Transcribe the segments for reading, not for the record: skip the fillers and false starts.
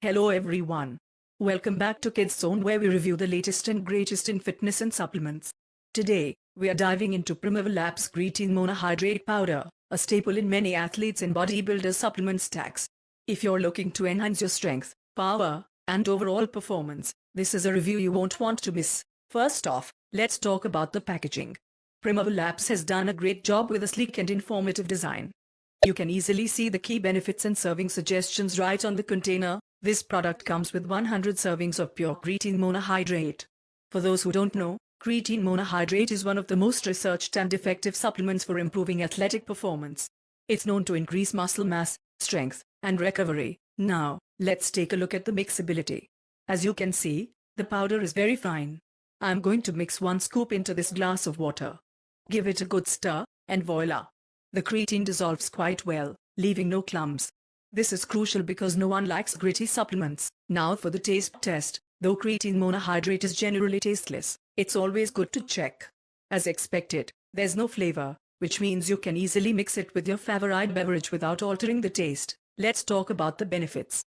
Hello everyone. Welcome back to Kids Zone, where we review the latest and greatest in fitness and supplements. Today, we are diving into Primeval Labs Creatine Monohydrate powder, a staple in many athletes and bodybuilder supplement stacks. If you're looking to enhance your strength, power, and overall performance, this is a review you won't want to miss. First off, let's talk about the packaging. Primeval Labs has done a great job with a sleek and informative design. You can easily see the key benefits and serving suggestions right on the container. This product comes with 100 servings of pure creatine monohydrate. For those who don't know, creatine monohydrate is one of the most researched and effective supplements for improving athletic performance. It's known to increase muscle mass, strength, and recovery. Now, let's take a look at the mixability. As you can see, the powder is very fine. I'm going to mix 1 scoop into this glass of water. Give it a good stir, and voila! The creatine dissolves quite well, leaving no clumps. This is crucial because no one likes gritty supplements. Now for the taste test. Though creatine monohydrate is generally tasteless, it's always good to check. As expected, there's no flavor, which means you can easily mix it with your favorite beverage without altering the taste. Let's talk about the benefits.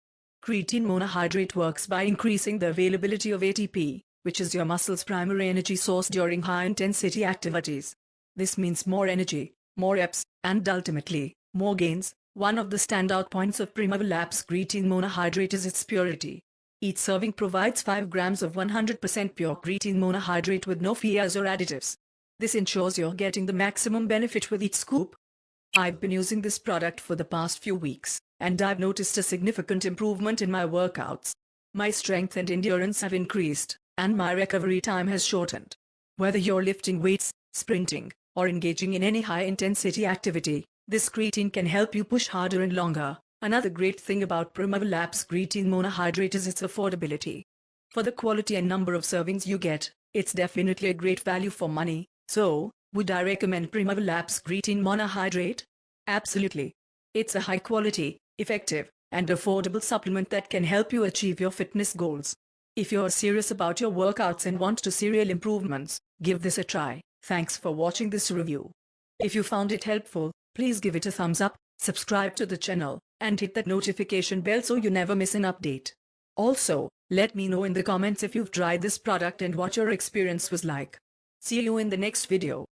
Creatine monohydrate works by increasing the availability of ATP, which is your muscle's primary energy source during high-intensity activities. This means more energy, more reps, and ultimately, more gains. One of the standout points of Primeval Labs creatine monohydrate is its purity. Each serving provides 5 grams of 100% pure creatine monohydrate with no fillers or additives. This ensures you're getting the maximum benefit with each scoop. I've been using this product for the past few weeks, and I've noticed a significant improvement in my workouts. My strength and endurance have increased, and my recovery time has shortened. Whether you're lifting weights, sprinting, or engaging in any high-intensity activity, this creatine can help you push harder and longer. Another great thing about Primeval Labs creatine monohydrate is its affordability. For the quality and number of servings you get, it's definitely a great value for money. So, would I recommend Primeval Labs creatine monohydrate? Absolutely. It's a high-quality, effective, and affordable supplement that can help you achieve your fitness goals. If you're serious about your workouts and want to see real improvements, give this a try. Thanks for watching this review. If you found it helpful, please give it a thumbs up, subscribe to the channel, and hit that notification bell so you never miss an update. Also, let me know in the comments if you've tried this product and what your experience was like. See you in the next video.